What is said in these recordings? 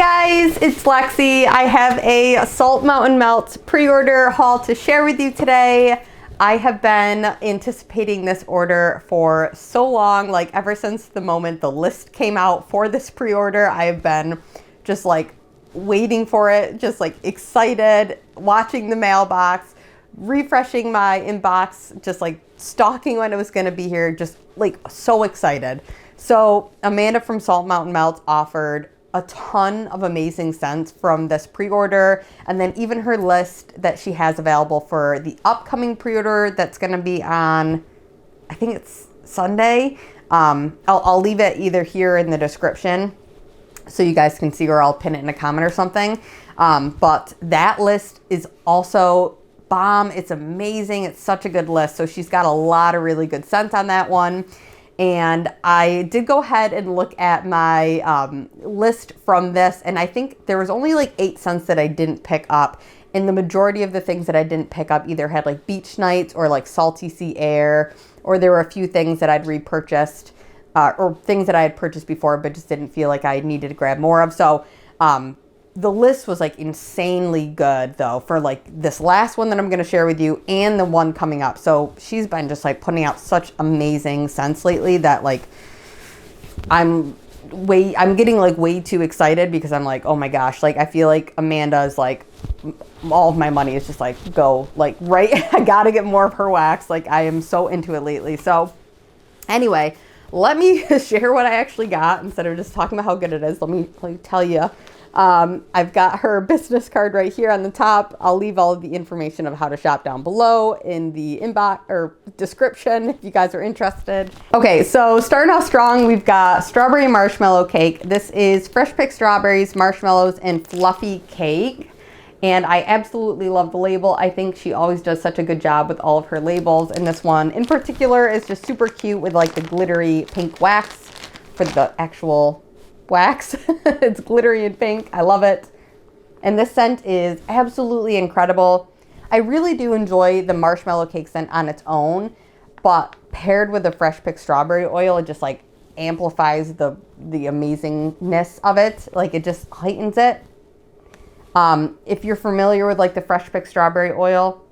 guys, it's Lexi. I have a Salt Mountain Melt pre-order haul to share with you today. I have been anticipating this order for so long, like ever since the moment the list came out for this pre-order. I have been just like waiting for it, just like excited, watching the mailbox, refreshing my inbox, just like stalking when it was going to be here, just like so excited. So Amanda from Salt Mountain Melt offered a ton of amazing scents from this pre-order, and then even her list that she has available for the upcoming pre-order that's going to be on, I think it's Sunday. I'll leave it either here in the description so you guys can see, or I'll pin it in a comment or something. But that list is also bomb. It's amazing. It's such a good list. So she's got a lot of really good scents on that one. And I did go ahead and look at my list from this, and I think there was only like 8 scents that I didn't pick up. And the majority of the things that I didn't pick up either had like beach nights or like salty sea air, or there were a few things that I'd repurchased or things that I had purchased before but just didn't feel like I needed to grab more of. So the list was like insanely good though for like this last one that I'm going to share with you and the one coming up. So she's been just like putting out such amazing scents lately that like I'm getting like way too excited, because I'm like, oh my gosh, like I feel like Amanda is like, all of my money is just like go like right. I got to get more of her wax. Like I am so into it lately. So anyway, let me share what I actually got instead of just talking about how good it is. Let me tell you. I've got her business card right here on the top. I'll leave all of the information of how to shop down below in the inbox or description if you guys are interested. Okay, so starting off strong, we've got strawberry marshmallow cake. This is fresh picked strawberries, marshmallows, and fluffy cake. And I absolutely love the label. I think she always does such a good job with all of her labels. And this one in particular is just super cute with like the glittery pink wax for the actual wax. It's glittery and pink. I love it. And this scent is absolutely incredible. I really do enjoy the marshmallow cake scent on its own, but paired with the fresh picked strawberry oil, it just like amplifies the amazingness of it. Like it just heightens it. If you're familiar with like the fresh picked strawberry oil,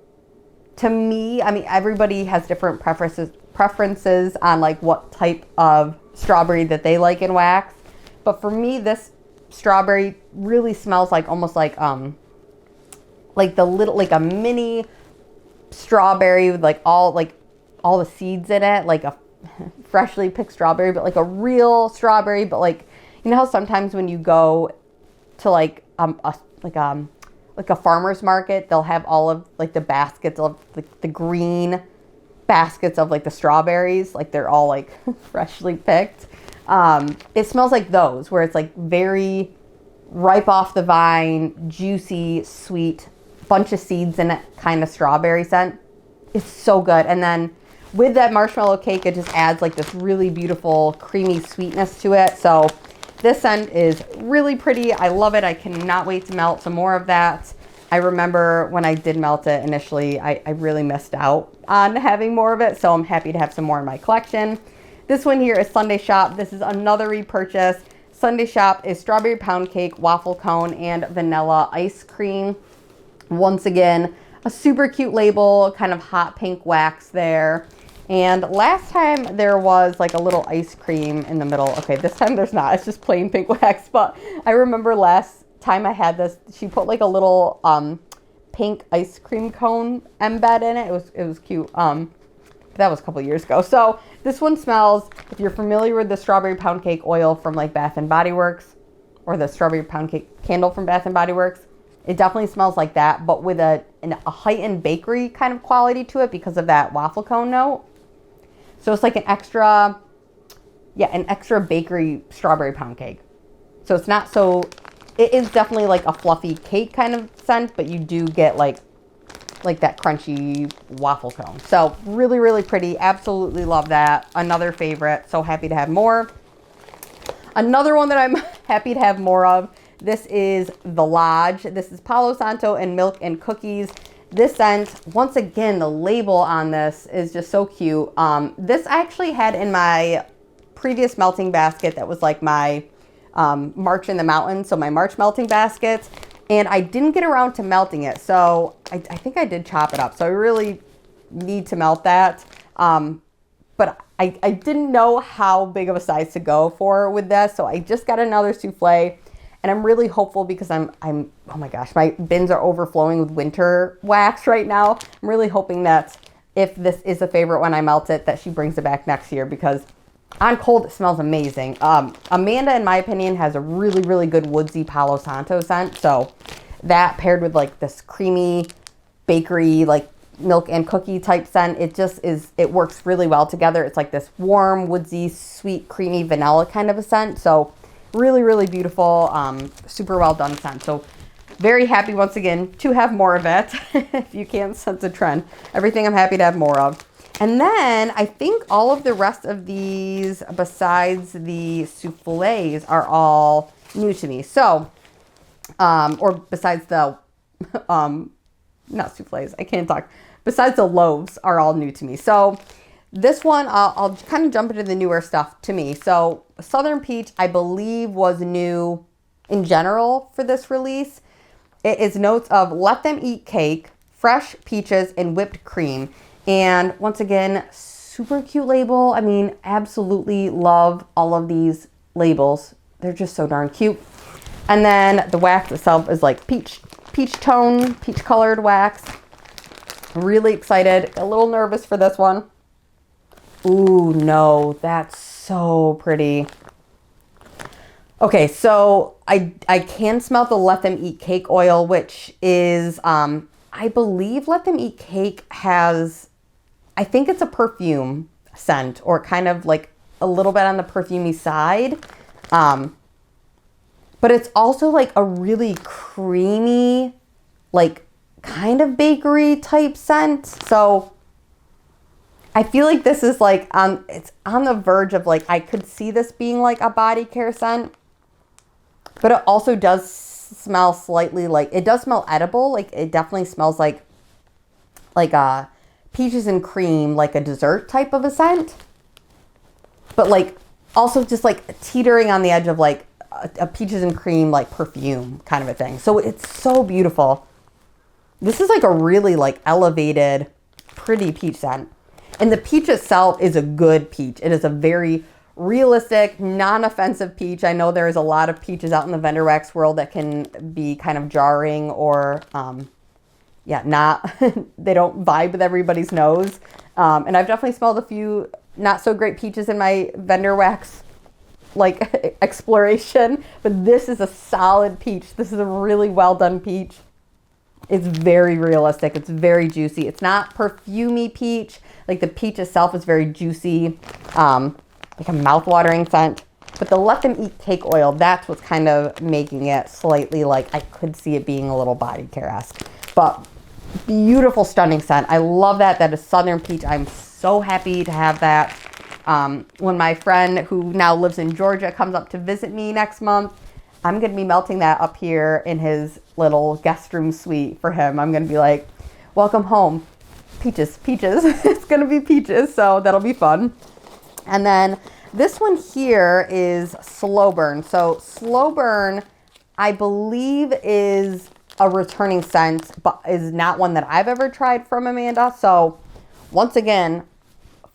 to me, I mean, everybody has different preferences on like what type of strawberry that they like in wax. But for me, this strawberry really smells like almost like the little, like a mini strawberry with like all the seeds in it, like a freshly picked strawberry, but like a real strawberry. But like, you know how sometimes when you go to like a farmer's market, they'll have all of like the baskets of like the green baskets of like the strawberries, like they're all like freshly picked. It smells like those, where it's like very ripe off the vine, juicy, sweet, bunch of seeds in it kind of strawberry scent. It's so good. And then with that marshmallow cake, it just adds like this really beautiful creamy sweetness to it. So this scent is really pretty. I love it. I cannot wait to melt some more of that. I remember when I did melt it initially, I really missed out on having more of it. So I'm happy to have some more in my collection. This one here is Sundae Shop. This is another repurchase. Sundae Shop is strawberry pound cake, waffle cone, and vanilla ice cream. Once again, a super cute label, kind of hot pink wax there. And last time there was like a little ice cream in the middle. Okay, this time there's not. It's just plain pink wax. But I remember last time I had this, she put like a little pink ice cream cone embed in it. It was cute. That was a couple years ago. So this one smells, if you're familiar with the strawberry pound cake oil from like Bath and Body Works, or the strawberry pound cake candle from Bath and Body Works, it definitely smells like that, but with a heightened bakery kind of quality to it because of that waffle cone note. So it's like an extra bakery strawberry pound cake. So it's not so, it is definitely like a fluffy cake kind of scent, but you do get like that crunchy waffle cone. So really, really pretty. Absolutely love that. Another favorite. So happy to have more. Another one that I'm happy to have more of. This is the Lodge. This is Palo Santo and milk and cookies. This scent, once again, the label on this is just so cute. This I actually had in my previous melting basket that was like my March in the Mountains, so my March melting baskets. And I didn't get around to melting it, so I think I did chop it up. So I really need to melt that. But I didn't know how big of a size to go for with this, so I just got another souffle. And I'm really hopeful because I'm oh my gosh, my bins are overflowing with winter wax right now. I'm really hoping that if this is a favorite when I melt it, that she brings it back next year, because on cold it smells amazing. Amanda, in my opinion, has a really, really good woodsy Palo Santo scent. So that paired with like this creamy bakery, like milk and cookie type scent, it works really well together. It's like this warm, woodsy, sweet, creamy vanilla kind of a scent. So really, really beautiful, super well done scent. So very happy once again to have more of it. If you can't sense a trend, everything I'm happy to have more of. And then I think all of the rest of these, besides the soufflés, are all new to me. So, or besides the, not soufflés, I can't talk. Besides the loaves are all new to me. So this one, I'll kind of jump into the newer stuff to me. So Southern Peach, I believe, was new in general for this release. It is notes of let them eat cake, fresh peaches, and whipped cream. And once again, super cute label. I mean, absolutely love all of these labels. They're just so darn cute. And then the wax itself is like peach tone, peach colored wax. Really excited, a little nervous for this one. Ooh, no, that's so pretty. Okay, so I can smell the Let Them Eat Cake oil, which is, I believe Let Them Eat Cake has, I think it's a perfume scent, or kind of like a little bit on the perfumey side. But it's also like a really creamy, like kind of bakery type scent. So I feel like this is like, it's on the verge of like, I could see this being like a body care scent, but it also does smell slightly like, it does smell edible. Like it definitely smells like peaches and cream, like a dessert type of a scent, but like also just like teetering on the edge of like a peaches and cream, like perfume kind of a thing. So it's so beautiful. This is like a really like elevated, pretty peach scent. And the peach itself is a good peach. It is a very realistic, non-offensive peach. I know there's a lot of peaches out in the vendor wax world that can be kind of jarring or, not, they don't vibe with everybody's nose. And I've definitely smelled a few not so great peaches in my vendor wax like exploration, but this is a solid peach. This is a really well done peach. It's very realistic. It's very juicy. It's not perfumey peach. Like the peach itself is very juicy, like a mouth-watering scent. But the Let Them Eat Cake oil, that's what's kind of making it slightly like I could see it being a little body care-esque. But beautiful, stunning scent. I love that. That is Southern Peach. I'm so happy to have that. When my friend who now lives in Georgia comes up to visit me next month, I'm going to be melting that up here in his little guest room suite for him. I'm going to be like, welcome home. Peaches, peaches. It's going to be peaches, so that'll be fun. And then this one here is Slow Burn. So Slow Burn, I believe, is a returning scent, but is not one that I've ever tried from Amanda. So once again,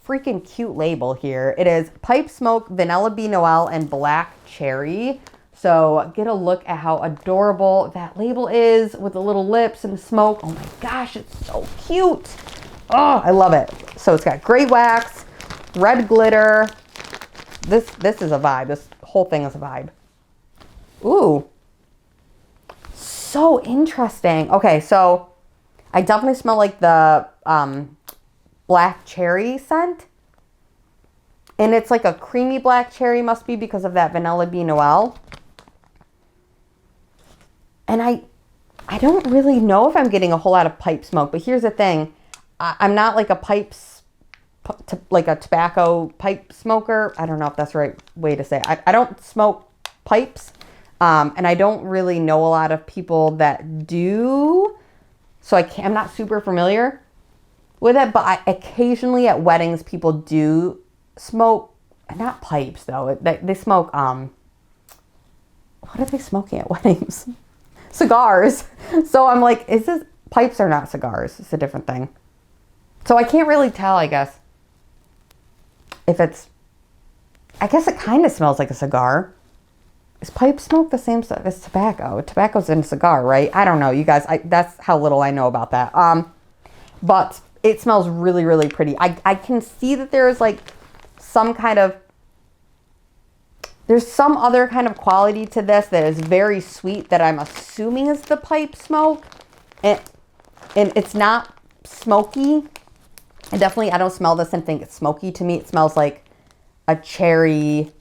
freaking cute label here. It is Pipe Smoke, Vanilla Bean Noel, and Black Cherry. So get a look at how adorable that label is with the little lips and the smoke. Oh my gosh, it's so cute. Oh, I love it. So it's got gray wax, red glitter. This is a vibe. This whole thing is a vibe. Ooh, so interesting. Okay, so I definitely smell like the black cherry scent. And it's like a creamy black cherry, must be because of that Vanilla Bean Noel. And I don't really know if I'm getting a whole lot of pipe smoke, but here's the thing. I'm not like like a tobacco pipe smoker. I don't know if that's the right way to say it. I don't smoke pipes, and I don't really know a lot of people that do, so I'm not super familiar with it, but occasionally at weddings, people do smoke, not pipes though. They smoke what are they smoking at weddings? Cigars. So I'm like, is this, pipes are not cigars. It's a different thing. So I can't really tell, I guess, if it's, I guess it kind of smells like a cigar. Is pipe smoke the same stuff as tobacco? Tobacco's in a cigar, right? I don't know, you guys. That's how little I know about that. But it smells really, really pretty. I can see that there's like some kind of, there's some other kind of quality to this that is very sweet that I'm assuming is the pipe smoke. And it's not smoky. I don't smell this and think it's smoky. To me, it smells like a cherry,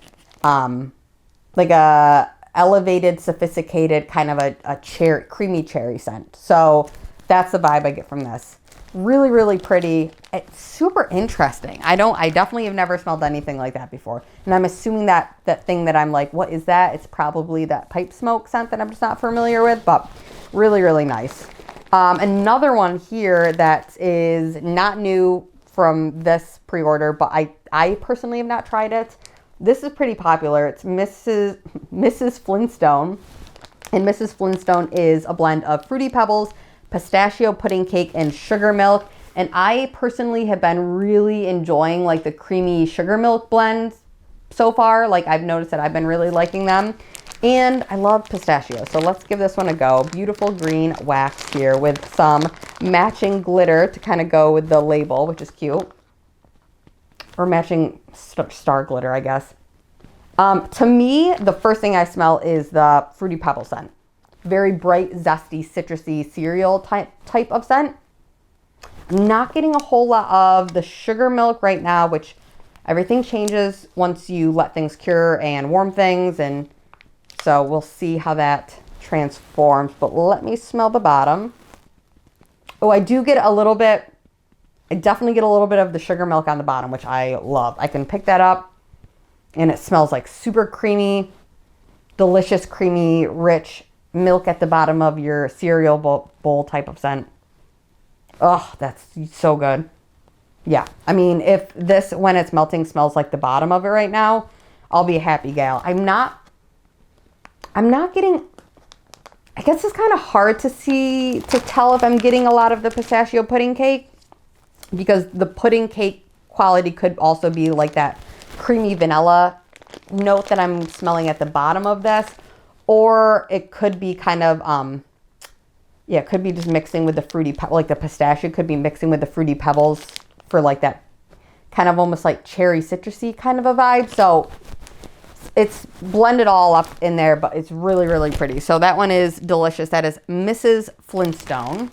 like a elevated, sophisticated kind of a cherry, creamy cherry scent. So that's the vibe I get from this. Really, really pretty. It's super interesting. I definitely have never smelled anything like that before. And I'm assuming that thing that I'm like, what is that? It's probably that pipe smoke scent that I'm just not familiar with, but really, really nice. Another one here that is not new from this pre-order, but I personally have not tried it. This is pretty popular. It's Mrs. Flintstone. And Mrs. Flintstone is a blend of Fruity Pebbles, pistachio pudding cake, and sugar milk. And I personally have been really enjoying like the creamy sugar milk blends so far. Like I've noticed that I've been really liking them. And I love pistachio. So let's give this one a go. Beautiful green wax here with some matching glitter to kind of go with the label, which is cute. Or matching star glitter, I guess. To me, the first thing I smell is the Fruity Pebble scent. Very bright, zesty, citrusy cereal type of scent. I'm not getting a whole lot of the sugar milk right now, which everything changes once you let things cure and warm things. And so we'll see how that transforms. But let me smell the bottom. Oh, I do get a little bit, I definitely get a little bit of the sugar milk on the bottom, which I love. I can pick that up and it smells like super creamy, delicious, creamy, rich milk at the bottom of your cereal bowl type of scent. Oh, that's so good. Yeah, I mean, if this, when it's melting, smells like the bottom of it right now, I'll be a happy gal. I'm not getting, I guess it's kind of hard to tell if I'm getting a lot of the pistachio pudding cake, because the pudding cake quality could also be like that creamy vanilla note that I'm smelling at the bottom of this. Or it could be kind of, yeah, it could be just mixing with the fruity, like the pistachio could be mixing with the Fruity Pebbles for like that kind of almost like cherry citrusy kind of a vibe. So it's blended all up in there, but it's really, really pretty. So that one is delicious. That is Mrs. Flintstone.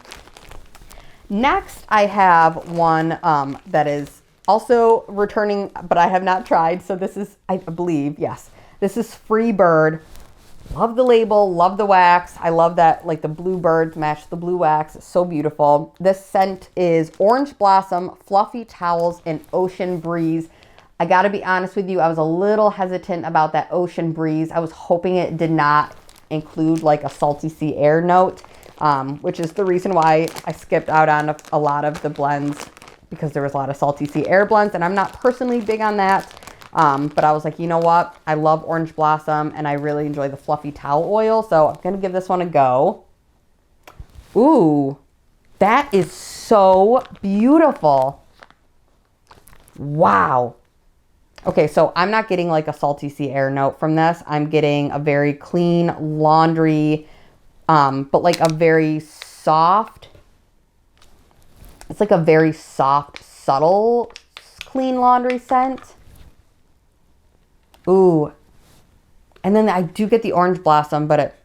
Next, I have one that is also returning, but I have not tried. So this is, I believe, yes, this is Free Bird. Love the label, love the wax. I love that, like the blue birds match the blue wax. It's so beautiful. This scent is Orange Blossom, Fluffy Towels, and Ocean Breeze. I gotta be honest with you, I was a little hesitant about that Ocean Breeze. I was hoping it did not include like a salty sea air note, which is the reason why I skipped out on a lot of the blends, because there was a lot of salty sea air blends, and I'm not personally big on that. But I was like, you know what? I love Orange Blossom and I really enjoy the Fluffy Towel Oil. So I'm going to give this one a go. Ooh, that is so beautiful. Wow. Okay, so I'm not getting like a salty sea air note from this. I'm getting a very clean laundry, but like a very soft, it's like a very soft, subtle, clean laundry scent. Ooh, and then I do get the Orange Blossom, but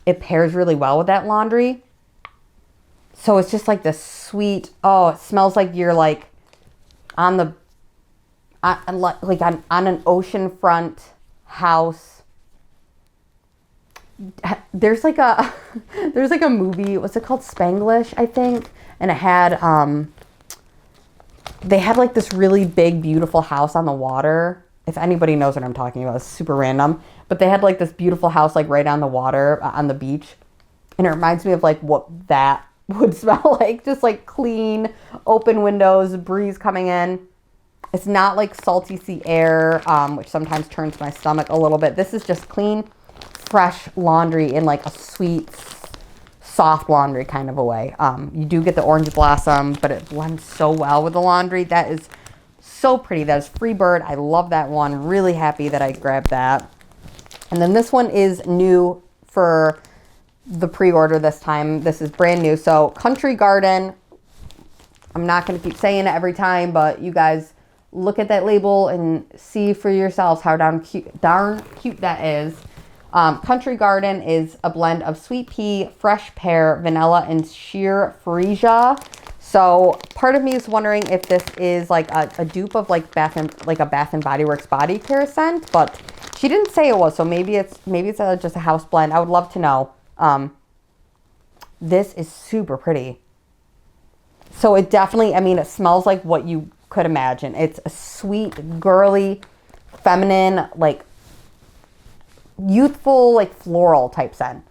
it pairs really well with that laundry. So it's just like this sweet, oh, it smells like you're like on the, like on an oceanfront house. There's like a, there's like a movie, what's it called? Spanglish, I think. And it had, they had like this really big, beautiful house on the water. If anybody knows what I'm talking about, it's super random. But they had like this beautiful house like right on the water, on the beach. And it reminds me of like what that would smell like. Just like clean, open windows, breeze coming in. It's not like salty sea air, which sometimes turns my stomach a little bit. This is just clean, fresh laundry in like a sweet, soft laundry kind of a way. You do get the orange blossom, but it blends so well with the laundry. That is so pretty. That is Freebird. I love that one. Really happy that I grabbed that. And then this one is new for the pre-order this time. This is brand new. So Country Garden. I'm not going to keep saying it every time, but you guys look at that label and see for yourselves how darn cute that is. Country Garden is a blend of sweet pea, fresh pear, vanilla, and sheer freesia. So part of me is wondering if this is like a dupe of like a Bath and Body Works body care scent, but she didn't say it was. So maybe it's just a house blend. I would love to know. This is super pretty. So it definitely, I mean, it smells like what you could imagine. It's a sweet, girly, feminine, like youthful, like floral type scent.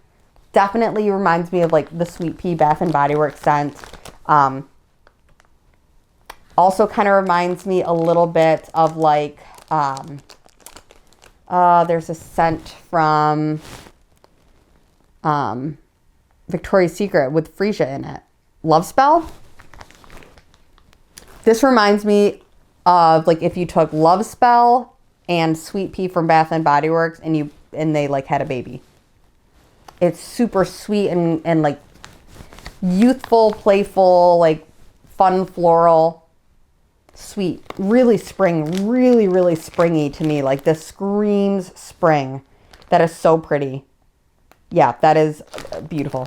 Definitely reminds me of like the Sweet Pea Bath and Body Works scent. Also kind of reminds me a little bit of like, there's a scent from Victoria's Secret with freesia in it. Love Spell. This reminds me of like if you took Love Spell and Sweet Pea from Bath and Body Works and they like had a baby. It's super sweet and like youthful, playful, like fun floral, sweet, really spring, really, really springy to me. Like this screams spring. That is so pretty. Yeah, that is beautiful.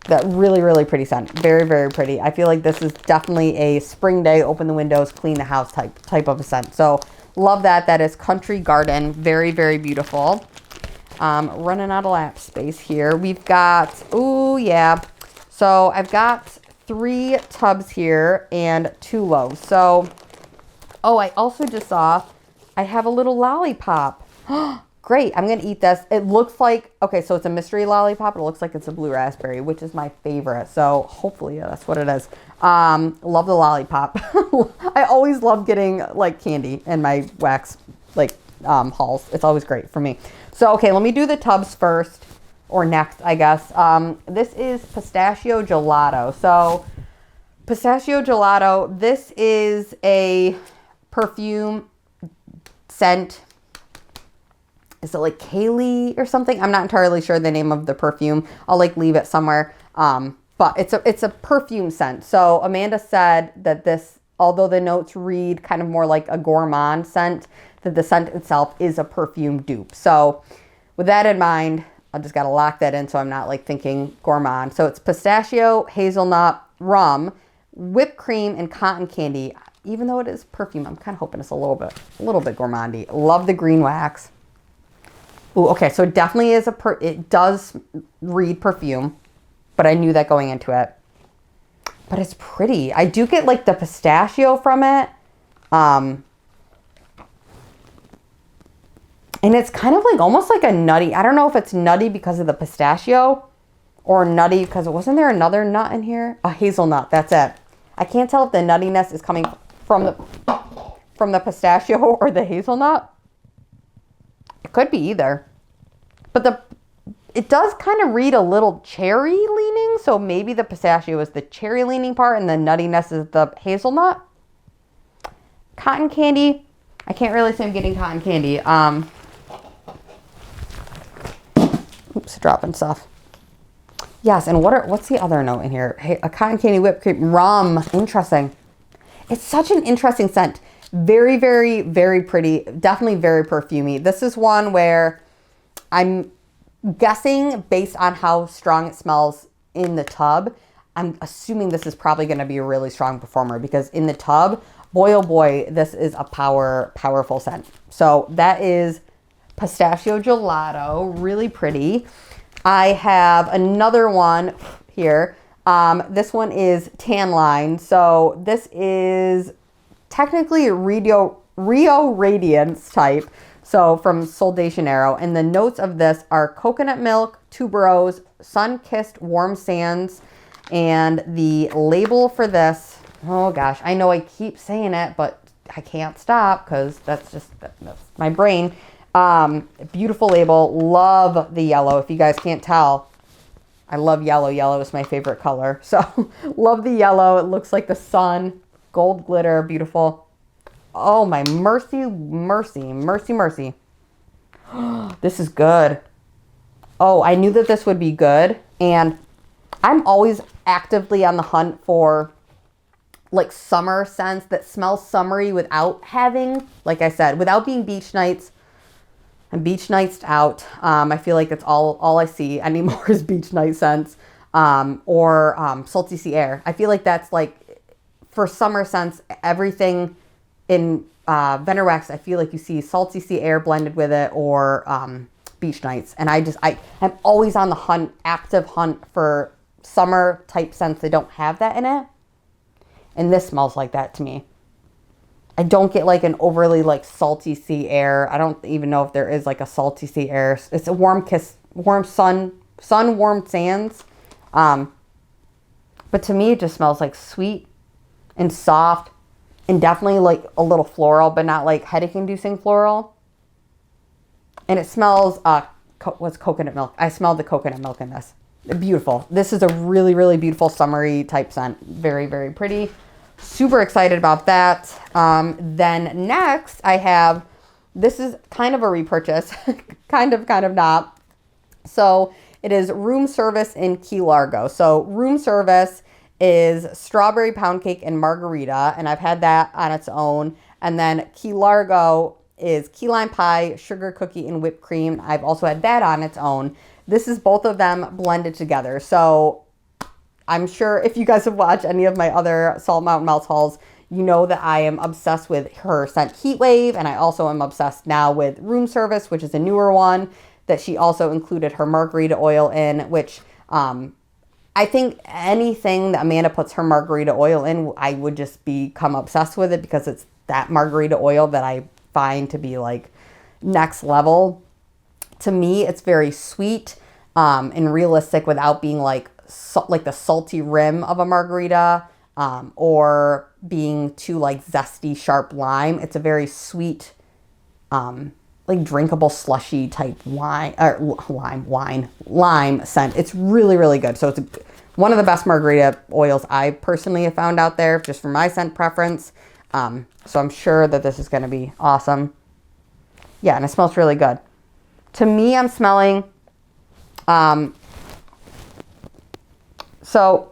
That really, really pretty scent. Very, very pretty. I feel like this is definitely a spring day, open the windows, clean the house type of a scent. So love that. That is Country Garden. Very, very beautiful. Running out of lap space here. We've got, ooh, yeah. So I've got 3 tubs here and 2 loaves. So, oh, I also just saw I have a little lollipop. Great. I'm going to eat this. It looks like, okay, so it's a mystery lollipop. It looks like it's a blue raspberry, which is my favorite. So hopefully that's what it is. Love the lollipop. I always love getting like candy in my wax like hauls. It's always great for me. So, okay, let me do the tubs first or next, I guess. This is pistachio gelato. So pistachio gelato, this is a perfume scent. Is it like Kaylee or something? I'm not entirely sure the name of the perfume. I'll like leave it somewhere. But it's a perfume scent. So Amanda said that this, although the notes read kind of more like a gourmand scent, that the scent itself is a perfume dupe. So with that in mind, I just got to lock that in so I'm not like thinking gourmand. So it's pistachio, hazelnut, rum, whipped cream, and cotton candy. Even though it is perfume, I'm kind of hoping it's a little bit gourmandy. Love the green wax. Ooh, okay, so it definitely is it does read perfume, but I knew that going into it. But it's pretty. I do get like the pistachio from it. And it's kind of like almost like a nutty. I don't know if it's nutty because of the pistachio or nutty because wasn't there another nut in here? A hazelnut, that's it. I can't tell if the nuttiness is coming from the pistachio or the hazelnut. It could be either. But it does kind of read a little cherry leaning, so maybe the pistachio is the cherry leaning part and the nuttiness is the hazelnut. Cotton candy. I can't really say I'm getting cotton candy. Oops, dropping stuff. Yes, and what's the other note in here? Hey, a cotton candy, whipped cream, rum. Interesting. It's such an interesting scent. Very, very, very pretty. Definitely very perfumey. This is one where I'm guessing based on how strong it smells in the tub, I'm assuming this is probably going to be a really strong performer because in the tub, boy, oh boy, this is a powerful scent. So that is pistachio gelato. Really pretty. I have another one here. This one is tan line. So this is technically a Rio Radiance type. So from Sol de Janeiro. And the notes of this are coconut milk, tuberose, sun-kissed warm sands. And the label for this, oh gosh, I know I keep saying it, but I can't stop because that's my brain. Beautiful label. Love the yellow. If you guys can't tell, I love yellow. Yellow is my favorite color. So love the yellow. It looks like the sun. Gold glitter. Beautiful. Oh my mercy, mercy, mercy, mercy. This is good. Oh, I knew that this would be good. And I'm always actively on the hunt for like summer scents that smell summery without having, like I said, without being beach nights. And beach nights out. I feel like that's all I see anymore is beach night scents, or salty sea air. I feel like that's like for summer scents, everything in Vendor Wax. I feel like you see salty sea air blended with it, or beach nights. And I'm always on the hunt, active hunt for summer type scents that don't have that in it. And this smells like that to me. I don't get like an overly like salty sea air. I don't even know if there is like a salty sea air. It's a warm kiss, warm sun warmed sands. But to me, it just smells like sweet and soft and definitely like a little floral, but not like headache inducing floral. And it smells, what's coconut milk? I smelled the coconut milk in this. Beautiful. This is a really, really beautiful summery type scent. Very, very pretty. Super excited about that. Then next I have, this is kind of a repurchase, kind of not. So it is room service in Key Largo. So room service is strawberry pound cake and margarita, and I've had that on its own. And then Key Largo is key lime pie, sugar cookie, and whipped cream. I've also had that on its own. This is both of them blended together. So I'm sure if you guys have watched any of my other Salt Mountain Melts hauls, you know that I am obsessed with her scent Heat Wave, and I also am obsessed now with Room Service, which is a newer one that she also included her margarita oil in, which I think anything that Amanda puts her margarita oil in, I would just become obsessed with it because it's that margarita oil that I find to be like next level. To me, it's very sweet and realistic without being like the salty rim of a margarita, or being too like zesty, sharp lime. It's a very sweet, like drinkable slushy type wine, or lime scent. It's really, really good. So it's one of the best margarita oils I personally have found out there, just for my scent preference. So I'm sure that this is going to be awesome. Yeah, and it smells really good. To me, I'm smelling, so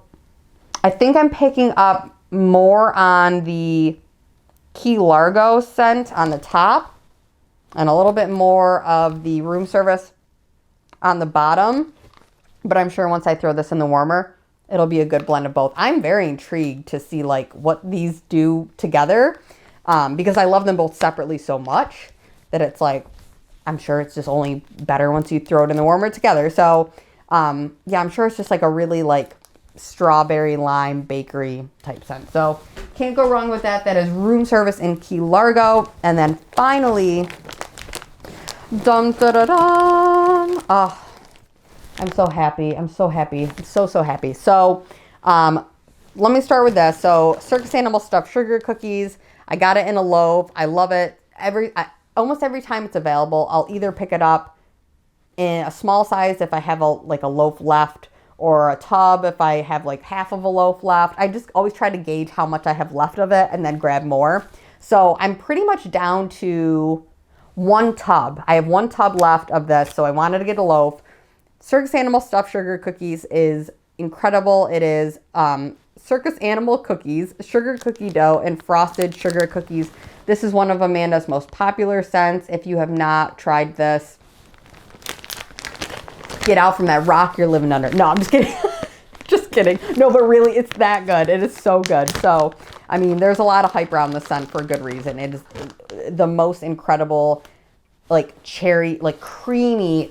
I think I'm picking up more on the Key Largo scent on the top and a little bit more of the room service on the bottom. But I'm sure once I throw this in the warmer, it'll be a good blend of both. I'm very intrigued to see like what these do together, because I love them both separately so much that it's like, I'm sure it's just only better once you throw it in the warmer together. So yeah, I'm sure it's just like a really like strawberry lime bakery type scent. So can't go wrong with that. That is room service in Key Largo. And then finally, dum da da dum. Oh, I'm so happy. I'm so happy. I'm so happy. So let me start with this. So Circus Animal Stuffed Sugar Cookies. I got it in a loaf. I love it. Almost every time it's available, I'll either pick it up in a small size if I have a loaf left, or a tub if I have like half of a loaf left. I just always try to gauge how much I have left of it and then grab more. So I'm pretty much down to one tub. I have one tub left of this, so I wanted to get a loaf. Circus Animal Stuffed Sugar Cookies is incredible. It is Circus Animal Cookies, sugar cookie dough, and frosted sugar cookies. This is one of Amanda's most popular scents. If you have not tried this, get out from that rock you're living under. No, I'm just kidding. Just kidding. No, but really, it's that good. It is so good. So, I mean, there's a lot of hype around the scent for a good reason. It is the most incredible, like cherry, like creamy,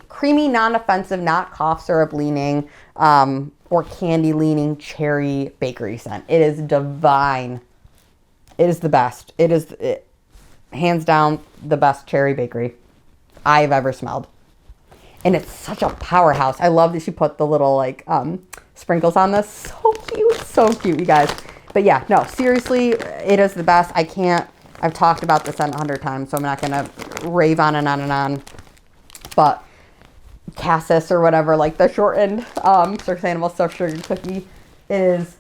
non-offensive, not cough syrup leaning, or candy leaning cherry bakery scent. It is divine. It is the best. It is hands down the best cherry bakery I've ever smelled. And it's such a powerhouse. I love that she put the little like sprinkles on this. So cute, you guys. But yeah, no, seriously, it is the best. I've talked about this 100 times, so I'm not gonna rave on and on and on. But Cassis or whatever, like the shortened Circus Animal Stuffed Sugar Cookie is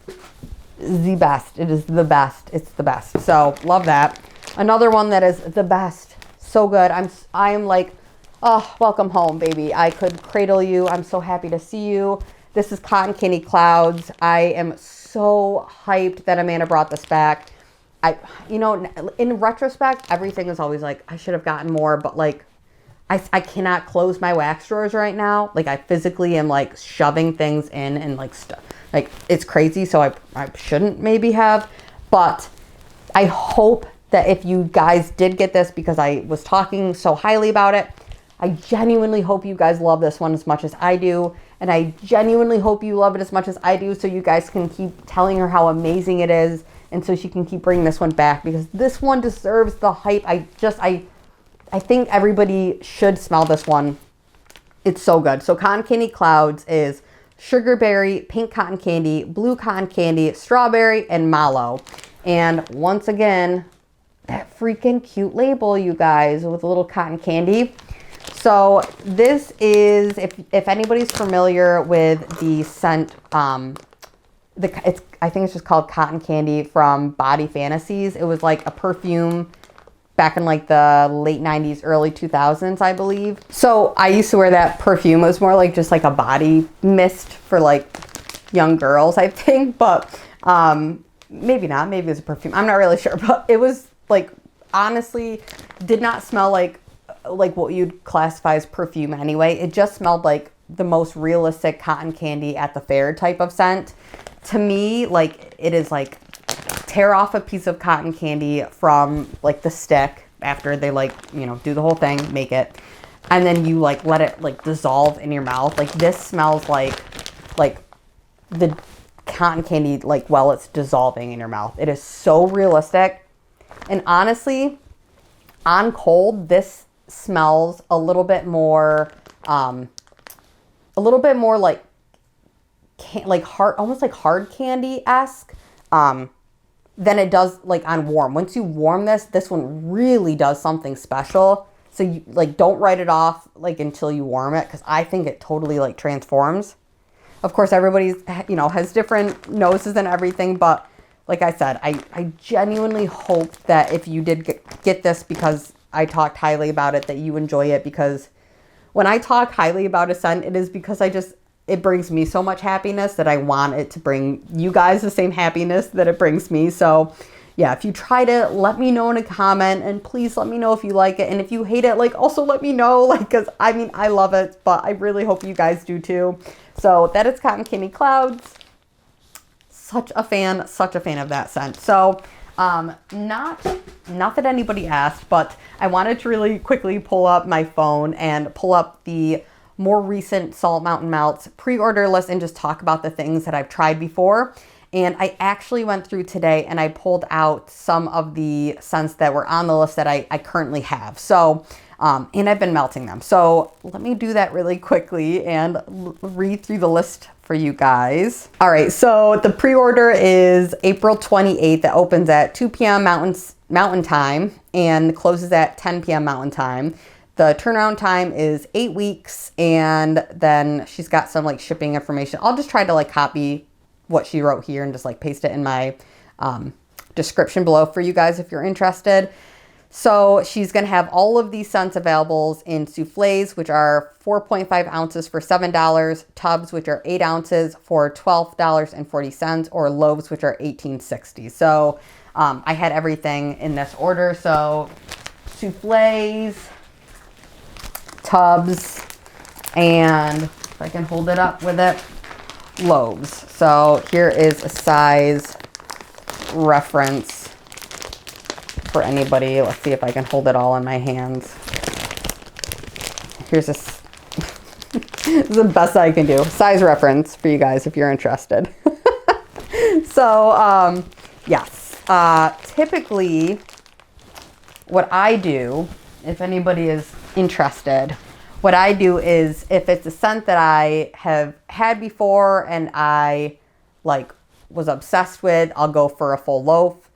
the best. It is the best. It's the best. So love that. Another one that is the best. So good. I'm like, oh, welcome home, baby. I could cradle you. I'm so happy to see you. This is Cotton Candy Clouds. I am so hyped that Amanda brought this back. You know, in retrospect, everything is always like, I should have gotten more, but like, I cannot close my wax drawers right now. Like I physically am like shoving things in and like stuff. Like it's crazy. So I shouldn't maybe have, but I hope that if you guys did get this because I was talking so highly about it, I genuinely hope you guys love this one as much as I do. And I genuinely hope you love it as much as I do so you guys can keep telling her how amazing it is and so she can keep bringing this one back because this one deserves the hype. I think everybody should smell this one. It's so good. So Cotton Candy Clouds is sugar berry, pink cotton candy, blue cotton candy, strawberry, and mallow. And once again, that freaking cute label, you guys, with a little cotton candy. So this is, if anybody's familiar with the scent, I think it's just called Cotton Candy from Body Fantasies. It was like a perfume back in like the late 90s, early 2000s, I believe. So I used to wear that perfume. It was more like just like a body mist for like young girls, I think, but maybe not. Maybe it was a perfume. I'm not really sure, but it was like, honestly, did not smell like what you'd classify as perfume anyway. It just smelled like the most realistic cotton candy at the fair type of scent. To me, like it is like tear off a piece of cotton candy from like the stick after they like, you know, do the whole thing, make it. And then you like let it like dissolve in your mouth. Like this smells like the cotton candy, like while it's dissolving in your mouth. It is so realistic. And honestly, on cold, this smells a little bit more like hard, almost like hard candy-esque than it does like on warm. Once you warm this one really does something special. So you like don't write it off like until you warm it because I think it totally like transforms. Of course, everybody's, you know, has different noses and everything, but like I said, I genuinely hope that if you did get this because I talked highly about it, that you enjoy it, because when I talk highly about a scent, it is because it brings me so much happiness that I want it to bring you guys the same happiness that it brings me. So yeah, if you tried it, let me know in a comment, and please let me know if you like it. And if you hate it, like also let me know, like, because I mean, I love it, but I really hope you guys do too. So that is Cotton Candy Clouds. Such a fan of that scent. So not that anybody asked, but I wanted to really quickly pull up my phone and pull up the more recent Salt Mountain Melts pre-order list and just talk about the things that I've tried before. And I actually went through today and I pulled out some of the scents that were on the list that I currently have. So, and I've been melting them. So let me do that really quickly and read through the list for you guys. All right, so the pre-order is April 28th. That opens at 2 p.m. Mountain Time and closes at 10 p.m. Mountain Time. The turnaround time is 8 weeks, and then she's got some like shipping information. I'll just try to like copy what she wrote here and just like paste it in my description below for you guys if you're interested. So she's going to have all of these scents available in soufflés, which are 4.5 ounces for $7, tubs, which are 8 ounces for $12.40, or loaves, which are $18.60. So I had everything in this order. So soufflés, tubs, and if I can hold it up with it, loaves. So here is a size reference for anybody. Let's see if I can hold it all in my hands. Here's this. This is the best I can do. Size reference for you guys if you're interested. So, yes. Typically, what I do, if anybody is interested, what I do is if it's a scent that I have had before and I like was obsessed with, I'll go for a full loaf.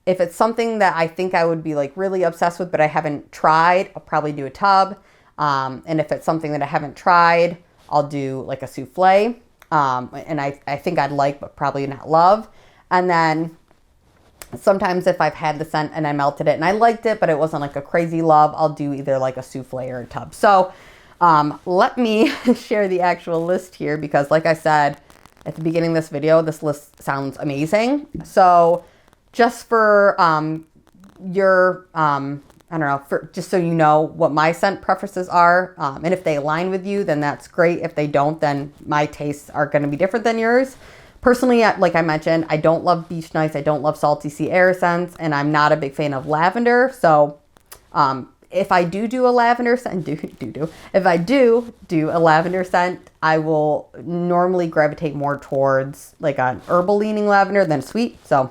if it's something that I think I would be like really obsessed with, but I haven't tried, I'll probably do a tub. And if it's something that I haven't tried, I'll do like a souffle. And I think I'd like, but probably not love. And then sometimes if I've had the scent and I melted it and I liked it, but it wasn't like a crazy love, I'll do either like a souffle or a tub. So let me share the actual list here, because like I said at the beginning of this video, this list sounds amazing. So just for your, I don't know, just so you know what my scent preferences are, and if they align with you, then that's great. If they don't, then my tastes are going to be different than yours. Personally, like I mentioned, I don't love beach nights. I don't love salty sea air scents, and I'm not a big fan of lavender. So if I do a lavender scent, if I do a lavender scent, I will normally gravitate more towards like an herbal leaning lavender than sweet. So,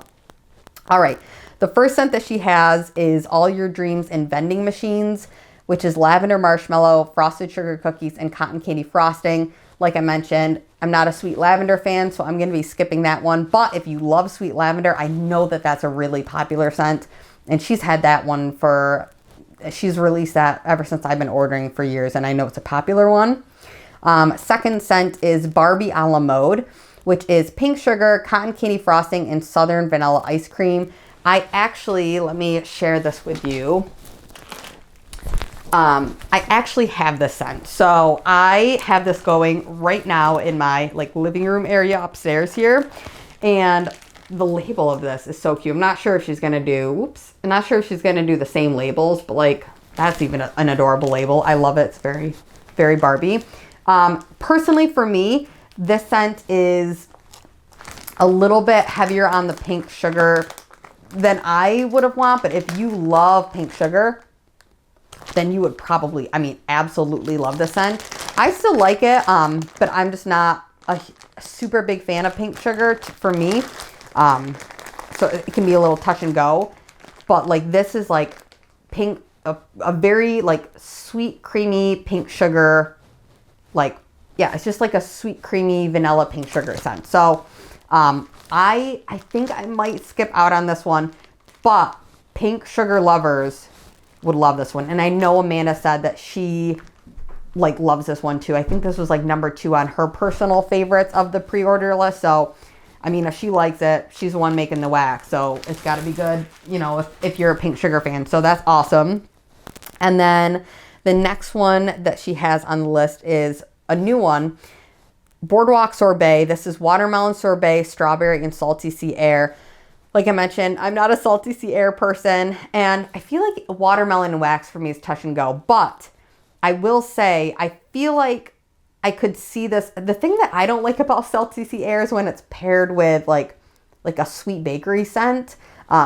all right. The first scent that she has is All Your Dreams in Vending Machines, which is lavender marshmallow, frosted sugar cookies, and cotton candy frosting. Like I mentioned, I'm not a sweet lavender fan, so I'm going to be skipping that one. But if you love sweet lavender, I know that that's a really popular scent. And she's had that one she's released that ever since I've been ordering for years, and I know it's a popular one. Second scent is Barbie a la mode, which is pink sugar, cotton candy frosting, and southern vanilla ice cream. Let me share this with you. I actually have this scent. So I have this going right now in my like living room area upstairs here. And the label of this is so cute. I'm not sure if she's going to do, the same labels, but like that's even an adorable label. I love it. It's very, very Barbie. Personally for me, this scent is a little bit heavier on the pink sugar than I would have want. But if you love pink sugar, then you would probably, absolutely love this scent. I still like it, but I'm just not a super big fan of pink sugar for me. So it can be a little touch and go. But like this is like pink, a very like sweet, creamy pink sugar. Like, yeah, it's just like a sweet, creamy vanilla pink sugar scent. So I think I might skip out on this one, but pink sugar lovers would love this one. And I know Amanda said that she like loves this one too. I think this was like number 2 on her personal favorites of the pre-order list. So, if she likes it, she's the one making the wax. So it's got to be good, if you're a pink sugar fan. So that's awesome. And then the next one that she has on the list is a new one, Boardwalk Sorbet. This is watermelon sorbet, strawberry, and salty sea air. Like I mentioned, I'm not a salty sea air person, and I feel like watermelon and wax for me is touch and go. But I will say, I feel like I could see this. The thing that I don't like about salty sea air is when it's paired with like a sweet bakery scent,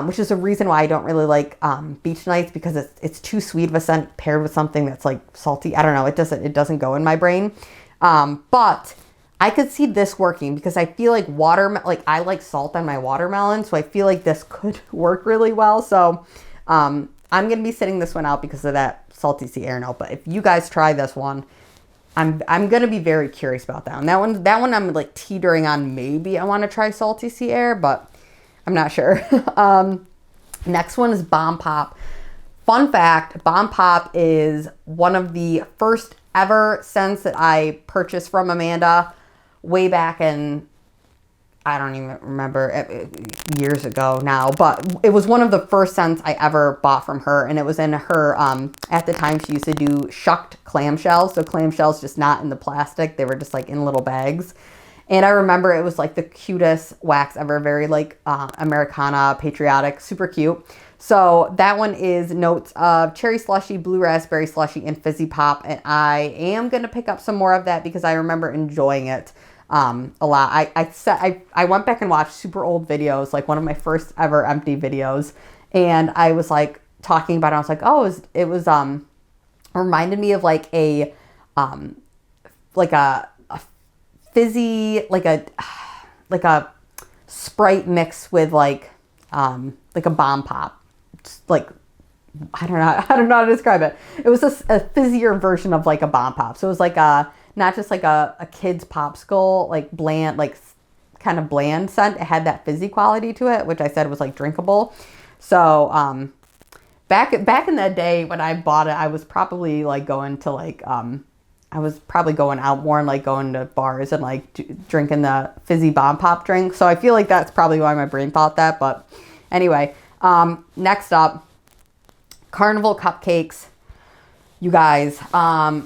which is a reason why I don't really like beach nights, because it's too sweet of a scent paired with something that's like salty. I don't know. It doesn't go in my brain. But I could see this working because I feel like I like salt on my watermelon. So I feel like this could work really well. So, I'm going to be sitting this one out because of that salty sea air note. But if you guys try this one, I'm going to be very curious about that one. That one I'm like teetering on. Maybe I want to try salty sea air, but I'm not sure. Next one is Bomb Pop. Fun fact, Bomb Pop is one of the first ever scents that I purchased from Amanda way back in, I don't even remember, years ago now, but it was one of the first scents I ever bought from her, and it was in her, at the time she used to do shucked clamshells, so clamshells just not in the plastic, they were just like in little bags. And I remember it was like the cutest wax ever, very like Americana, patriotic, super cute. So that one is notes of cherry slushy, blue raspberry slushy, and fizzy pop. And I am going to pick up some more of that because I remember enjoying it a lot. I went back and watched super old videos, like one of my first ever empty videos. And I was like talking about it. I was like, oh, it was reminded me of like a fizzy, like a Sprite mix with like a bomb pop. Like, I don't know how to describe it. It was a fizzier version of like a bomb pop. So it was like not just like a kid's popsicle, like bland, like kind of bland scent. It had that fizzy quality to it, which I said was like drinkable. So back in that day when I bought it, I was probably like going to like I was probably going out more and like going to bars and like drinking the fizzy bomb pop drink. So I feel like that's probably why my brain thought that. But anyway, next up, carnival cupcakes. You guys, I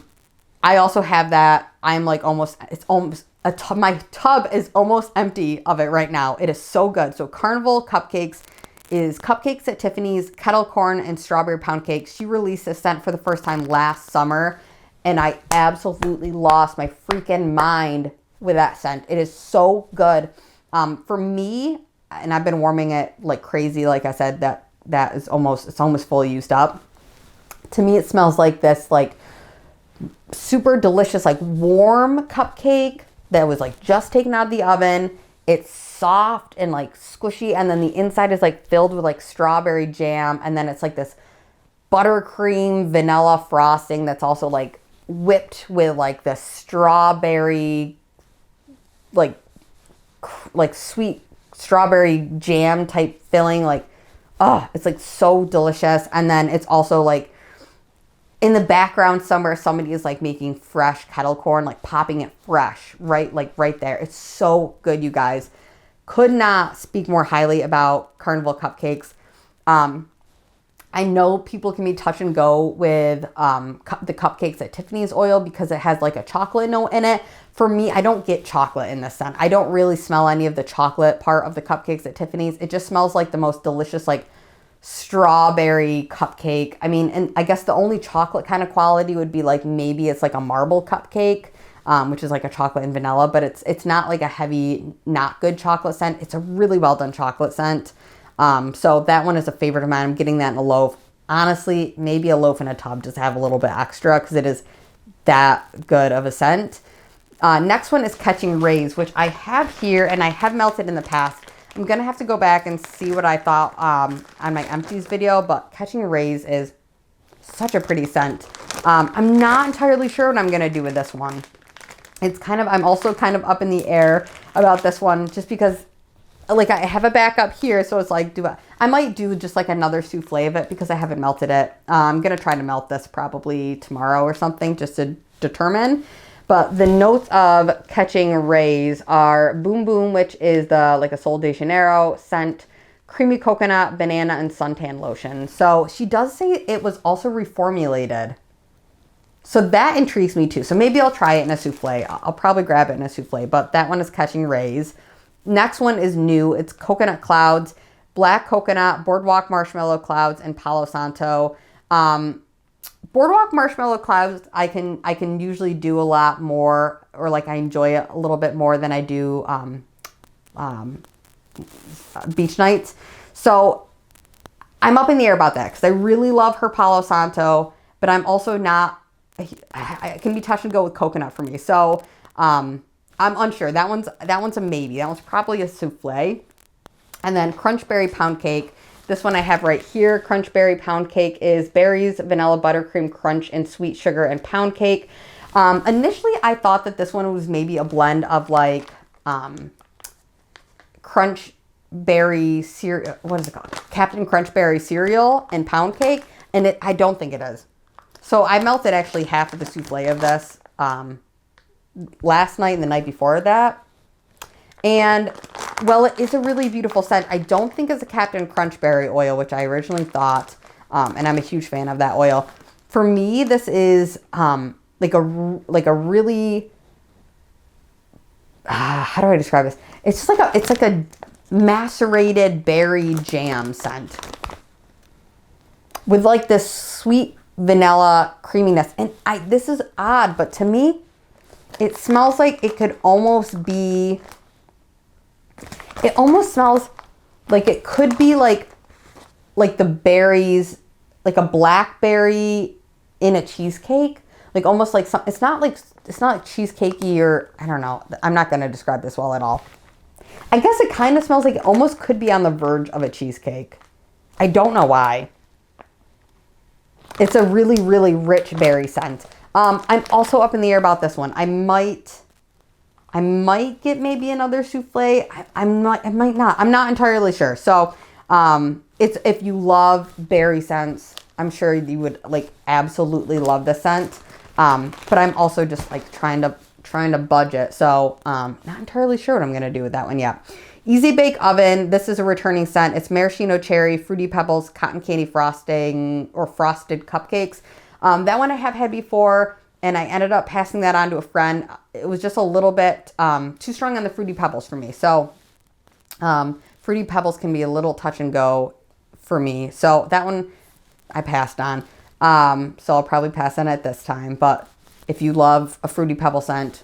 also have that. I'm like my tub is almost empty of it right now. It is so good. So carnival cupcakes is cupcakes at Tiffany's, kettle corn, and strawberry pound cake. She released this scent for the first time last summer, and I absolutely lost my freaking mind with that scent. It is so good. For me, and I've been warming it like crazy. Like I said, that is almost fully used up. To me, it smells like this, like super delicious, like warm cupcake that was like just taken out of the oven. It's soft and like squishy, and then the inside is like filled with like strawberry jam, and then it's like this buttercream vanilla frosting that's also like whipped with like the strawberry, like sweet strawberry jam type filling. Like, oh, it's like so delicious. And then it's also like in the background somewhere, somebody is like making fresh kettle corn, like popping it fresh, right? Like right there. It's so good, you guys. Could not speak more highly about carnival cupcakes. I know people can be touch and go with the cupcakes at Tiffany's oil because it has like a chocolate note in it. For me, I don't get chocolate in this scent. I don't really smell any of the chocolate part of the cupcakes at Tiffany's. It just smells like the most delicious, like strawberry cupcake. I mean, and I guess the only chocolate kind of quality would be like maybe it's like a marble cupcake, which is like a chocolate and vanilla, but it's not like a heavy, not good chocolate scent. It's a really well done chocolate scent. So that one is a favorite of mine. I'm getting that in a loaf. Honestly, maybe a loaf in a tub just to have a little bit extra because it is that good of a scent. Next one is Catching Rays, which I have here and I have melted in the past. I'm going to have to go back and see what I thought on my empties video, but Catching Rays is such a pretty scent. I'm not entirely sure what I'm going to do with this one. I'm also kind of up in the air about this one just because like I have a backup here. So it's like, I might do just like another souffle of it because I haven't melted it. I'm going to try to melt this probably tomorrow or something just to determine. But the notes of Catching Rays are Boom Boom, which is like a Sol de Janeiro scent, creamy coconut, banana, and suntan lotion. So she does say it was also reformulated. So that intrigues me too. So maybe I'll try it in a souffle. I'll probably grab it in a souffle, but that one is Catching Rays. Next one is new. It's Coconut Clouds, Black Coconut, Boardwalk Marshmallow Clouds, and Palo Santo. Boardwalk Marshmallow Clouds, I can usually do a lot more, or like I enjoy it a little bit more than I do Beach Nights. So I'm up in the air about that because I really love her Palo Santo, but I'm also not, I can be touch and go with coconut for me. So I'm unsure. That one's a maybe. That one's probably a souffle. And then Crunchberry Pound Cake. This one I have right here. Crunchberry Pound Cake is berries, vanilla, buttercream, crunch, and sweet sugar and pound cake. Initially, I thought that this one was maybe a blend of like Crunchberry cereal. What is it called? Captain Crunchberry cereal and pound cake. And I don't think it is. So I melted actually half of the souffle of this last night and the night before that. And well, it is a really beautiful scent. I don't think it's a Captain Crunchberry oil, which I originally thought, and I'm a huge fan of that oil. For me, this is like a really, how do I describe this? It's like a macerated berry jam scent with like this sweet vanilla creaminess. And this is odd, but to me, it smells like it could almost be. It almost smells like it could be like the berries, like a blackberry in a cheesecake, like almost like some. It's not like cheesecakey, or I don't know. I'm not going to describe this well at all. I guess it kind of smells like it almost could be on the verge of a cheesecake. I don't know why. It's a really, really rich berry scent. I'm also up in the air about this one. I might get maybe another souffle. I might not. I'm not entirely sure. So if you love berry scents, I'm sure you would like absolutely love the scent. But I'm also just like trying to budget. So not entirely sure what I'm going to do with that one yet. Easy Bake Oven. This is a returning scent. It's maraschino cherry, fruity pebbles, cotton candy frosting, or frosted cupcakes. That one I have had before, and I ended up passing that on to a friend. It was just a little bit too strong on the fruity pebbles for me. So fruity pebbles can be a little touch and go for me. So that one I passed on. So I'll probably pass on it this time. But if you love a fruity pebble scent,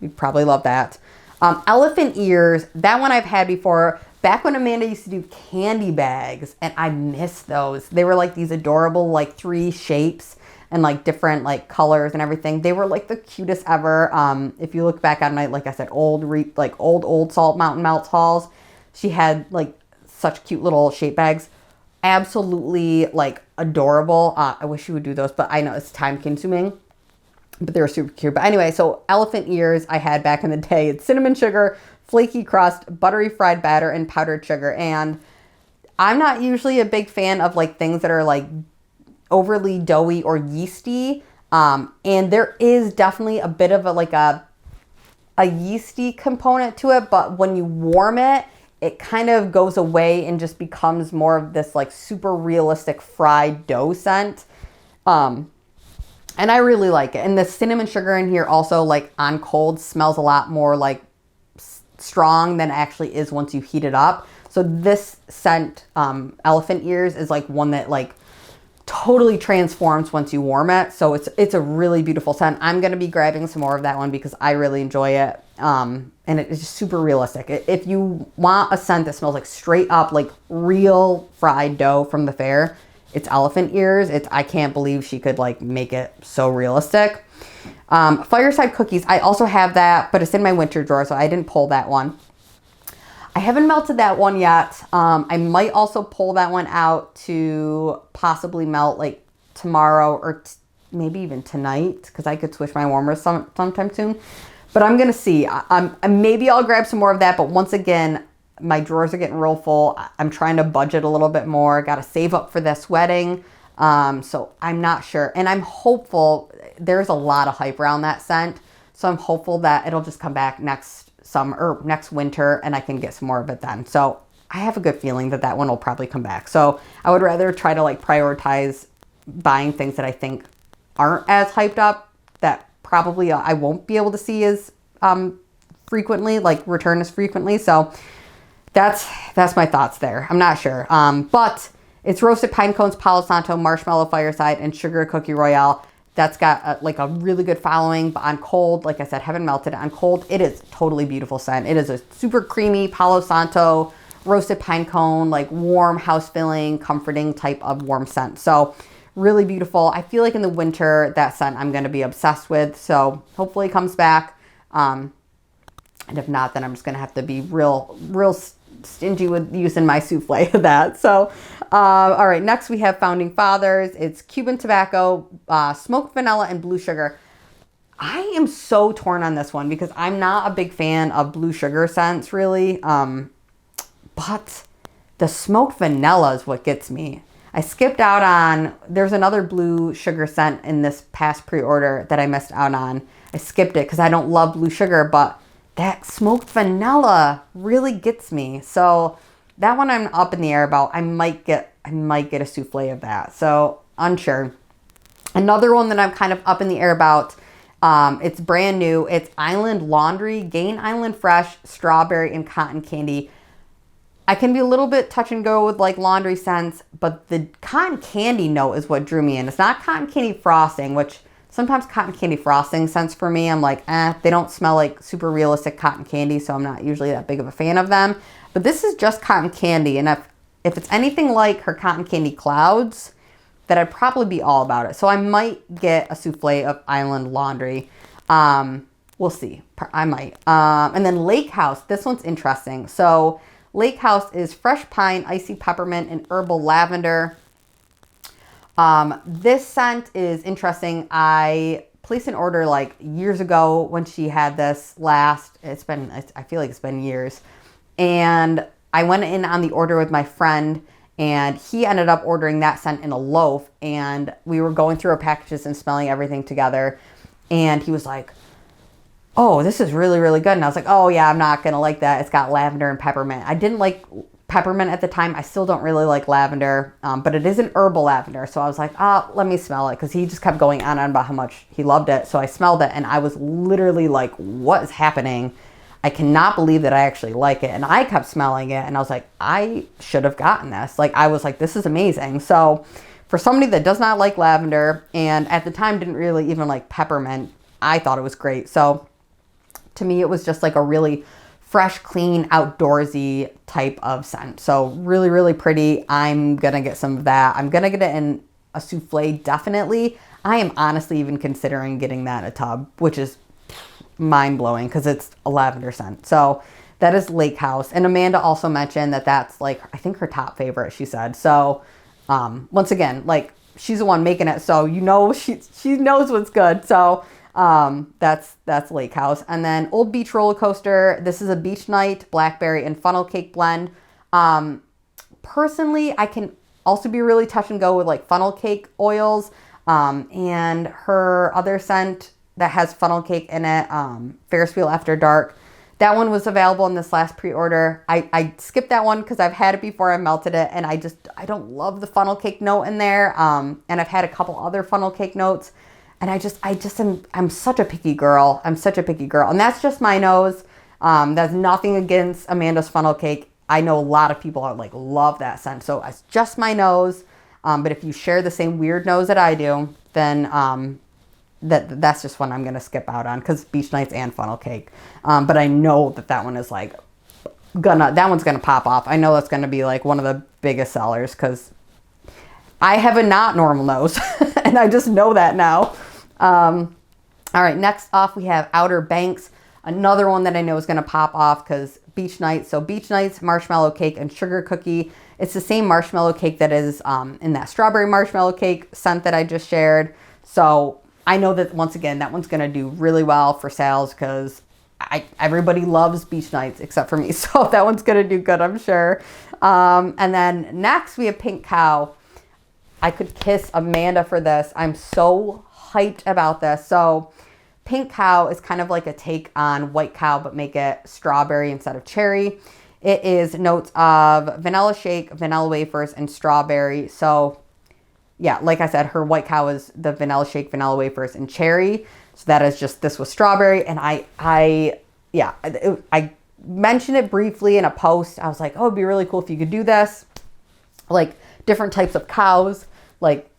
you'd probably love that. Elephant ears. That one I've had before. Back when Amanda used to do candy bags, and I miss those. They were like these adorable like 3 shapes and like different like colors and everything. They were like the cutest ever. If you look back on my, like I said, old Salt Mountain Melts hauls, she had like such cute little shape bags. Absolutely like adorable. I wish she would do those, but I know it's time consuming. But they were super cute. But anyway, so elephant ears I had back in the day. It's cinnamon sugar, flaky crust, buttery fried batter, and powdered sugar. And I'm not usually a big fan of like things that are like overly doughy or yeasty. And there is definitely a bit of a yeasty component to it. But when you warm it, it kind of goes away and just becomes more of this like super realistic fried dough scent. And I really like it. And the cinnamon sugar in here also, like on cold, smells a lot more like strong than it actually is once you heat it up. So this scent, elephant ears, is like one that like totally transforms once you warm it. So it's a really beautiful scent. I'm going to be grabbing some more of that one because I really enjoy it. And it's just super realistic. If you want a scent that smells like straight up like real fried dough from the fair, it's elephant ears. I can't believe she could like make it so realistic. Fireside cookies. I also have that, but it's in my winter drawer, so I didn't pull that one. I haven't melted that one yet. I might also pull that one out to possibly melt like tomorrow or maybe even tonight, because I could switch my warmers sometime soon. But I'm gonna see. Maybe I'll grab some more of that. But once again, my drawers are getting real full. I'm trying to budget a little bit more. Got to save up for this wedding. So I'm not sure. And I'm hopeful. There's a lot of hype around that scent. So I'm hopeful that it'll just come back next summer or next winter and I can get some more of it then. So I have a good feeling that that one will probably come back. So I would rather try to like prioritize buying things that I think aren't as hyped up, that probably I won't be able to see as frequently, like return as frequently. So that's my thoughts there. I'm not sure. But it's roasted pine cones, Palo Santo, marshmallow fireside, and sugar cookie royale. That's got like a really good following, but on cold, like I said, haven't melted it. On cold, it is totally beautiful scent. It is a super creamy Palo Santo, roasted pine cone, like warm, house filling, comforting type of warm scent. So really beautiful. I feel like in the winter, that scent I'm going to be obsessed with. So hopefully it comes back. And if not, then I'm just going to have to be real stingy with using my souffle of that. So, all right, next we have Founding Fathers. It's Cuban tobacco, smoked vanilla, and blue sugar. I am so torn on this one because I'm not a big fan of blue sugar scents really. But the smoked vanilla is what gets me. I skipped out on, there's another blue sugar scent in this past pre-order that I missed out on. I skipped it because I don't love blue sugar, but that smoked vanilla really gets me. So that one I'm up in the air about. I might get a souffle of that. So unsure. Another one that I'm kind of up in the air about, it's brand new. It's Island Laundry, Gain Island Fresh, Strawberry, and Cotton Candy. I can be a little bit touch and go with like laundry scents, but the cotton candy note is what drew me in. It's not cotton candy frosting, which sometimes cotton candy frosting scents for me, I'm like, they don't smell like super realistic cotton candy, so I'm not usually that big of a fan of them. But this is just cotton candy, and if it's anything like her cotton candy clouds, then I'd probably be all about it. So I might get a souffle of Island Laundry. We'll see. I might. And then Lake House. This one's interesting. So Lake House is fresh pine, icy peppermint, and herbal lavender. This scent is interesting. I placed an order like years ago when she had this last. I feel like it's been years. And I went in on the order with my friend, and he ended up ordering that scent in a loaf, and we were going through our packages and smelling everything together, and he was like, oh, this is really, really good. And I was like, oh yeah, I'm not going to like that. It's got lavender and peppermint. I didn't like peppermint at the time. I still don't really like lavender, but it is an herbal lavender. So I was like, oh, let me smell it. Cause he just kept going on and about how much he loved it. So I smelled it and I was literally like, what is happening? I cannot believe that I actually like it. And I kept smelling it and I was like, I should have gotten this. Like, I was like, this is amazing. So for somebody that does not like lavender and at the time didn't really even like peppermint, I thought it was great. So to me, it was just like a really fresh, clean, outdoorsy type of scent. So really, really pretty. I'm going to get some of that. I'm going to get it in a souffle, definitely. I am honestly even considering getting that in a tub, which is mind-blowing because it's a lavender scent. So that is Lake House. And Amanda also mentioned that that's like, I think her top favorite, she said. So once again, like she's the one making it. So you know, she knows what's good. So that's Lake House. And then Old Beach Roller Coaster. This is a beach night, blackberry and funnel cake blend. Personally, I can also be really touch and go with like funnel cake oils. And her other scent that has funnel cake in it, Ferris Wheel After Dark. That one was available in this last pre-order. I skipped that one because I've had it before. I melted it and I don't love the funnel cake note in there. And I've had a couple other funnel cake notes. And I'm such a picky girl. I'm such a picky girl. And that's just my nose. That's nothing against Amanda's funnel cake. I know a lot of people are like, love that scent. So it's just my nose. But if you share the same weird nose that I do, then that's just one I'm going to skip out on because beach nights and funnel cake. But I know that one is like that one's going to pop off. I know that's going to be like one of the biggest sellers because I have a not normal nose and I just know that now. All right, next off we have Outer Banks, another one that I know is going to pop off because beach nights. So beach nights, marshmallow cake and sugar cookie. It's the same marshmallow cake that is in that strawberry marshmallow cake scent that I just shared. So I know that once again, that one's going to do really well for sales because everybody loves beach nights except for me. So that one's going to do good, I'm sure. And then next we have Pink Cow. I could kiss Amanda for this. I'm so hyped about this. So Pink Cow is kind of like a take on White Cow, but make it strawberry instead of cherry. It is notes of vanilla shake, vanilla wafers, and strawberry. So yeah, like I said, her White Cow is the vanilla shake, vanilla wafers, and cherry. So that is just, this was strawberry. And I mentioned it briefly in a post. I was like, oh, it'd be really cool if you could do this. Like different types of cows, like,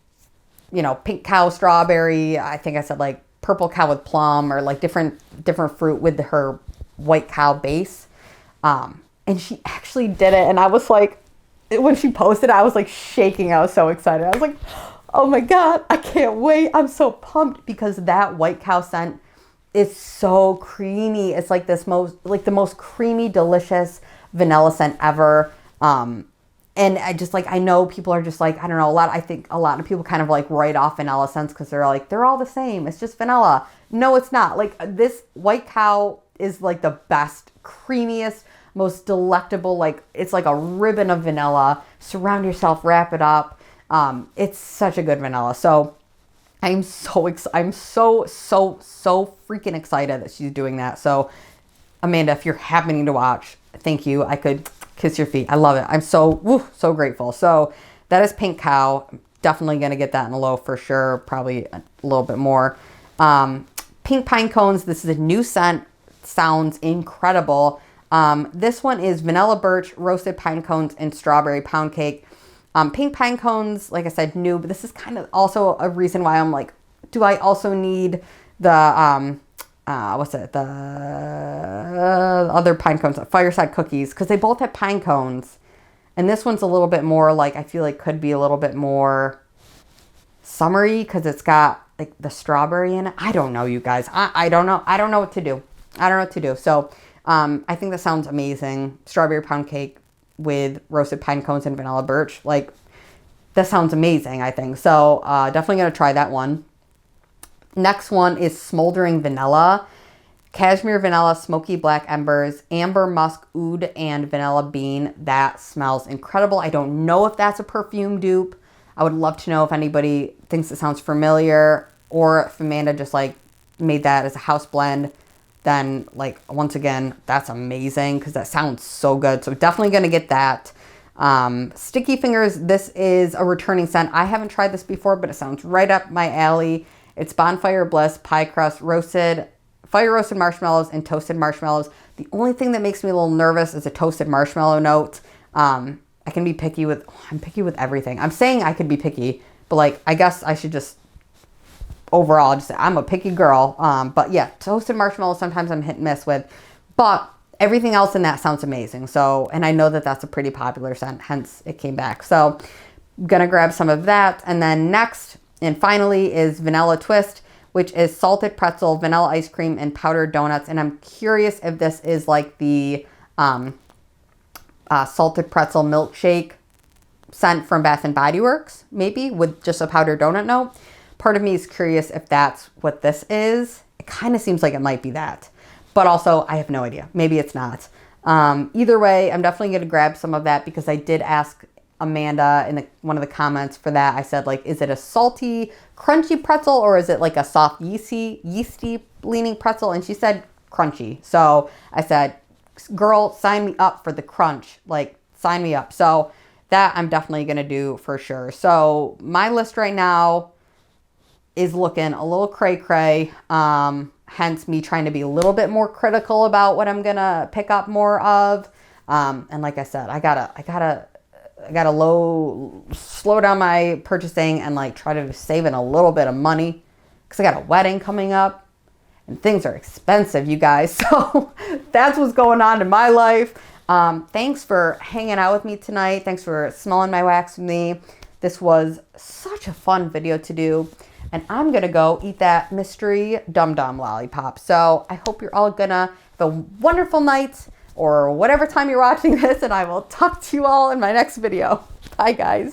you know, pink cow, strawberry. I think I said like purple cow with plum or like different fruit with her White Cow base. And she actually did it. And I was like, when she posted, I was like shaking. I was so excited. I was like, oh my God, I can't wait. I'm so pumped because that White Cow scent is so creamy. It's like the most creamy, delicious vanilla scent ever. And I know people are just like, I don't know, I think a lot of people kind of like write off vanilla scents because they're like, they're all the same. It's just vanilla. No, it's not. Like this White Cow is like the best, creamiest, most delectable. Like it's like a ribbon of vanilla. Surround yourself, wrap it up. It's such a good vanilla. So I'm so freaking excited that she's doing that. So Amanda, if you're happening to watch, thank you. I could kiss your feet. I love it. I'm so grateful. So that is Pink Cow. Definitely going to get that in a loaf for sure. Probably a little bit more. Pink Pine Cones. This is a new scent. Sounds incredible. This one is vanilla birch, roasted pine cones, and strawberry pound cake. Pink pine cones, like I said, new, but this is kind of also a reason why I'm like, do I also need the, the other pine cones, fireside cookies, because they both have pine cones. And this one's a little bit more like, I feel like could be a little bit more summery because it's got like the strawberry in it. I don't know, you guys. I don't know. I don't know what to do. I don't know what to do. So I think that sounds amazing. Strawberry pound cake with roasted pine cones and vanilla birch. Like, that sounds amazing, I think. So definitely going to try that one. Next one is Smoldering Vanilla. Cashmere vanilla, smoky black embers, amber musk oud, and vanilla bean. That smells incredible. I don't know if that's a perfume dupe. I would love to know if anybody thinks it sounds familiar, or if Amanda just like made that as a house blend. Then like, once again, that's amazing because that sounds so good. So definitely going to get that. Sticky Fingers, this is a returning scent. I haven't tried this before, but it sounds right up my alley. It's Bonfire Bliss, pie crust, fire roasted marshmallows, and toasted marshmallows. The only thing that makes me a little nervous is a toasted marshmallow note. I can be picky with, I'm picky with everything. I'm saying I could be picky, but like, I guess I should just overall just say I'm a picky girl. But yeah, toasted marshmallows, sometimes I'm hit and miss with, but everything else in that sounds amazing. So, and I know that that's a pretty popular scent, hence it came back. So I'm gonna grab some of that. And then next and finally is Vanilla Twist, which is salted pretzel, vanilla ice cream, and powdered donuts. And I'm curious if this is like the salted pretzel milkshake scent from Bath & Body Works, maybe, with just a powdered donut note. Part of me is curious if that's what this is. It kind of seems like it might be that. But also, I have no idea. Maybe it's not. Either way, I'm definitely going to grab some of that because I did ask Amanda in one of the comments for that. I said, like, is it a salty, crunchy pretzel, or is it like a soft, yeasty leaning pretzel? And she said crunchy. So I said, girl, sign me up for the crunch. Like, sign me up. So that I'm definitely going to do for sure. So my list right now is looking a little cray-cray. Hence me trying to be a little bit more critical about what I'm going to pick up more of. And like I said, I gotta slow down my purchasing and like try to save in a little bit of money because I got a wedding coming up and things are expensive, you guys. So that's what's going on in my life. Thanks for hanging out with me tonight. Thanks for smelling my wax with me. This was such a fun video to do. And I'm going to go eat that mystery Dum Dum lollipop. So I hope you're all going to have a wonderful night or whatever time you're watching this. And I will talk to you all in my next video. Bye, guys.